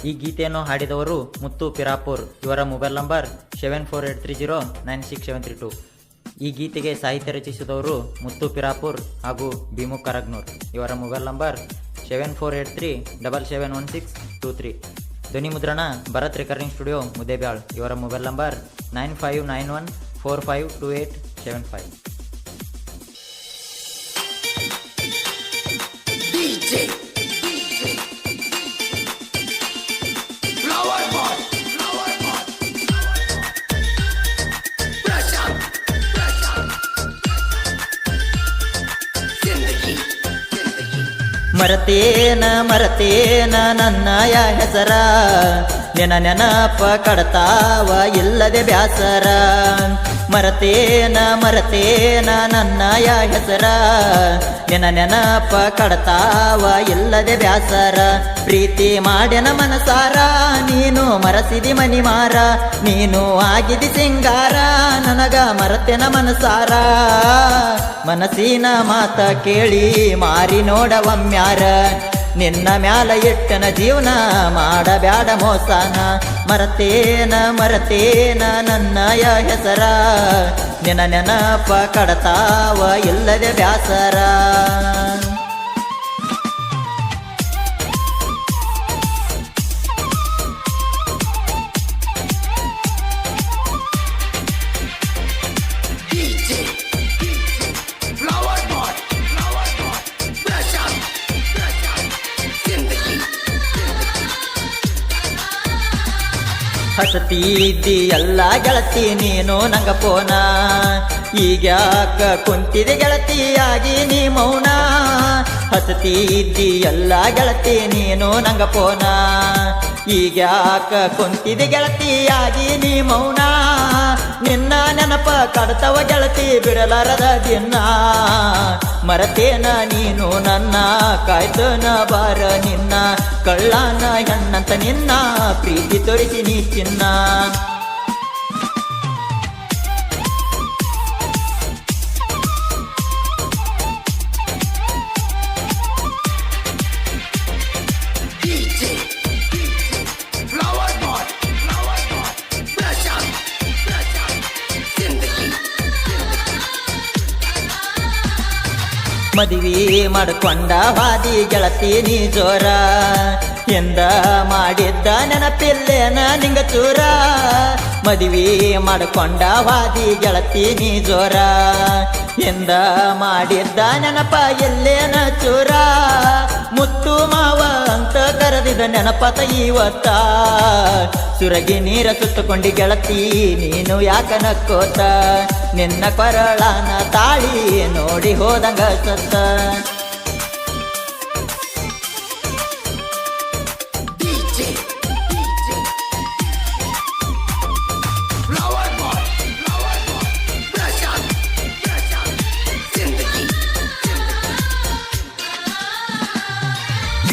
ಈ ಗೀತೆಯನ್ನು ಹಾಡಿದವರು ಮುತ್ತು ಪಿರಾಪುರ್. ಇವರ ಮೊಬೈಲ್ ನಂಬರ್ 7483096732. ಈ ಗೀತೆಗೆ ಸಾಹಿತ್ಯ ರಚಿಸಿದವರು ಮುತ್ತು ಪಿರಾಪುರ್ ಹಾಗೂ ಭೀಮು ಕರಗ್ನೂರ್. ಇವರ ಮೊಬೈಲ್ ನಂಬರ್ 7483771623. ಧ್ವನಿ ಮುದ್ರಣ ಭರತ್ ರೆಕಾರ್ಡಿಂಗ್ ಸ್ಟುಡಿಯೋ ಮುದ್ದೇಬ್ಯಾಳ್. ಇವರ ಮೊಬೈಲ್ ನಂಬರ್ 9591452875. ಮರತೇನ ನನ್ನಯ ಹೆಸರ, ನೆನಪ ಕಡತಾವ ಇಲ್ಲದೆ ಬ್ಯಾಸರ. ಮರತೇನ ನನ್ನಯ ಹೆಸರ, ನೆನಪ ಕಡತಾವ ಇಲ್ಲದೆ ಬ್ಯಾಸರ. ಪ್ರೀತಿ ಮಾಡ್ಯನ ಮನಸಾರ, ನೀನು ಮರಸಿದಿ ಮನಿಮಾರ. ನೀನು ಆಗಿದಿ ಸಿಂಗಾರ, ನನಗ ಮರತೆನ ಮನಸಾರ. ಮನಸ್ಸಿನ ಮಾತ ಕೇಳಿ ಮಾರಿ ನೋಡ ಒಮ್ಮ್ಯಾರ. ನಿನ್ನ ಮ್ಯಾಲ ಇಟ್ಟನ ಜೀವನ ಮಾಡಬ್ಯಾಡ ಮೋಸನ. ಮರತೇನ ನನ್ನಯ ಹೆಸರ, ನೆನಪ ಕಡತಾವ ಇಲ್ಲದೆ ಬ್ಯಾಸರ. ಹಸತಿದ್ದಿ ಎಲ್ಲ ಗೆಳತಿ ನೀನು ನಂಗ ಪೋನ, ಈಗ್ಯಾಕ ಕುಂತಿದೆ ಗೆಳತಿಯಾಗಿ ನೀ ಮೌನ. ಹಸತಿದ್ದಿ ಎಲ್ಲ ಗೆಳತಿ ನೀನು ನಂಗ ಪೋನ, ಈಗ್ಯಾಕ ಕುಂತಿದೆ ಗೆಳತಿಯಾಗಿ ನೀ ಮೌನ. ನಿನ್ನ ನೆನಪ ಕಡತವ ಗೆಳತಿ ಬಿಡಲಾರದ ದಿನ. ಮರತೇನ ನೀನು ನನ್ನ ಕಾಯ್ತನ ಬಾರ ನಿನ್ನ. ಕಳ್ಳನ ಹೆಣ್ಣಂತ ನಿನ್ನ ಪ್ರೀತಿ ತೋರಿಸಿ ನೀ ಚಿನ್ನ. ಮದುವೆ ಮಾಡಿಕೊಂಡ ವಾದಿ ಗೆಳತಿ ನೀ ಜೋರ, ಎಂದ ಮಾಡಿದ್ದ ನೆನಪಿಲ್ಲೇನ ನಿಂಗ ಚೂರ. ಮದುವೆ ಮಾಡಿಕೊಂಡ ವಾದಿ ಗೆಳತಿ ನೀ ಜೋರ, ಎಂದ ಮಾಡಿದ್ದ ನೆನಪ ಎಲ್ಲೇನ ಚೂರ. ಮುತ್ತು ಮಾವ ಅಂತ ಕರೆದಿದ ನೆನಪತ ಇವತ್ತ. ಸುರಗಿ ನೀರ ಸುತ್ತಕೊಂಡಿ ಗೆಳತಿ ನೀನು ಯಾಕ ನಕ್ಕೋತ. ನಿನ್ನ ಕೊರಳನ ತಾಳಿ ನೋಡಿ ಹೋದಂಗ ಸತ್ತ.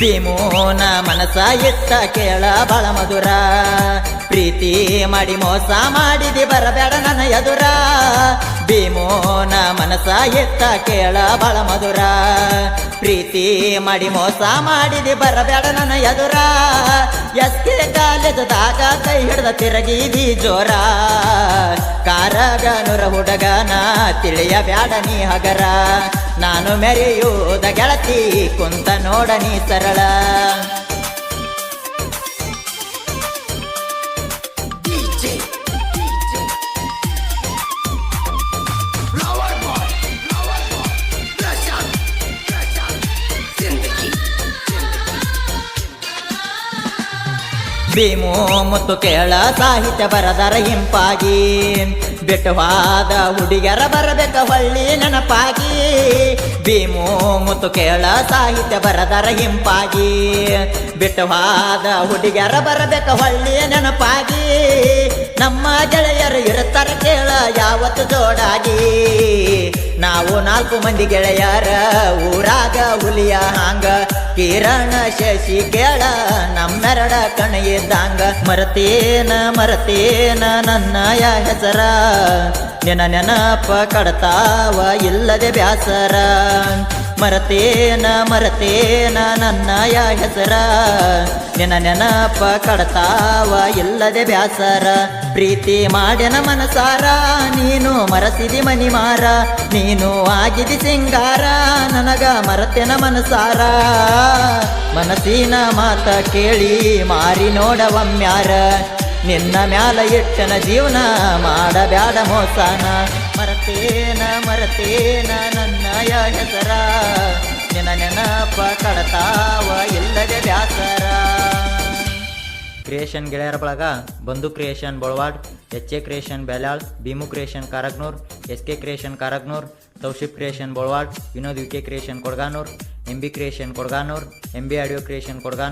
ಭೀಮೋನ ಮನಸ ಇಟ್ಟ ಕೇಳ ಬಳ ಮಧುರ. ಪ್ರೀತಿ ಮಾಡಿ ಮೋಸ ಮಾಡಿದಿ ಬರಬೇಡ ನನ್ನ ಎದುರ. ಭೀಮೋನ ಮನಸ ಇಟ್ಟ ಕೇಳ ಬಳ ಮಧುರ. ಪ್ರೀತಿ ಮಾಡಿ ಮೋಸ ಮಾಡಿದಿ ಬರಬೇಡ ನನ್ನ ಎದುರ. ಎಸ್ಕೆ ಕಾಲೇಜದಾಗ ಕೈ ಹಿಡ್ದ ತಿರುಗಿದಿ ಜೋರ. ಕಾರಗನುರ ಹುಡುಗನ ತಿಳಿಯಬ್ಯಾಡ ನೀ ಹಗರ. ನಾನು ಮೆರೆಯುವುದ ಗೆಳತಿ ಕುಂತ ನೋಡ ನೀ ಸರಳ. ಭೀಮು ಮುತ್ತು ಕೇಳ ಸಾಹಿತ್ಯ ಬರದರ ಹಿಂಪಾಗಿ. ಬೆಟ್ಟವಾದ ಹುಡುಗರ ಬರಬೇಕ ಹೊಳ್ಳಿ ನೆನಪಾಗಿ. ಭೀಮು ಮುತ್ತು ಕೇಳ ಸಾಹಿತ್ಯ ಬರದರ ಹಿಂಪಾಗಿ. ಬೆಟ್ಟವಾದ ಹುಡುಗರ ಬರಬೇಕ ಹೊಳ್ಳಿ ನೆನಪಾಗಿ. ನಮ್ಮ ಗೆಳೆಯರು ಇರುತ್ತರ ಕೇಳ ಯಾವತ್ತು ಜೋಡಾಗಿ. ನಾವು 4 ಮಂದಿ ಗೆಳೆಯರ ಊರಾಗ ಹುಲಿಯ ಹಾಂಗ. ಕಿರಣ ಶಶಿ ಕೇಳ ನಮ್ಮೆರಡ ಕಣ ಇದ್ದಂಗ. ಮರತೇನ ನನ್ನಯ ಹೆಸರ, ನೆನಪ ಕಡತಾವ ಇಲ್ಲದೆ ಬ್ಯಾಸರ. ಮರತೇನ ನನ್ನಯ ಹೆಸರ ನಿನ್ನ ನೆನಪ ಕಡತಾವ ಇಲ್ಲದೆ ಬ್ಯಾಸರ ಪ್ರೀತಿ ಮಾಡ್ಯನ ಮನಸಾರ ನೀನು ಮರಸಿದಿ ಮನಿಮಾರ ನೀನು ಆಗಿದಿ ಸಿಂಗಾರ ನನಗ ಮರತೆನ ಮನಸಾರ ಮನಸ್ಸಿನ ಮಾತ ಕೇಳಿ ಮಾರಿ ನೋಡವಮ್ಯಾರ ನಿನ್ನ ಮ್ಯಾಲ ಇಟ್ಟನ ಜೀವನ ಮಾಡಬ್ಯಾಡ ಮೋಸನ ಮರತೇನ ನನ್ನಯ ಹೆಸರ ನಿನ್ನ ನೆನಪ ಕಡತಾವ ಇಲ್ಲದೆ ಬ್ಯಾಸರ. ಕ್ರಿಯೇಷನ್ ಗೆಳೆಯರ ಬಳಗ Bandhu creation Bolwad, H A. Creation Byalyal, Bhimu creation Karagnur, S K. Creation Karagnur, Taushif creation Bolwad, Vinod V K. Creation Kodganur, M B. Creation Kodganur, M B. Audio creation ಕೊಡ್ಗಾನೂರ್.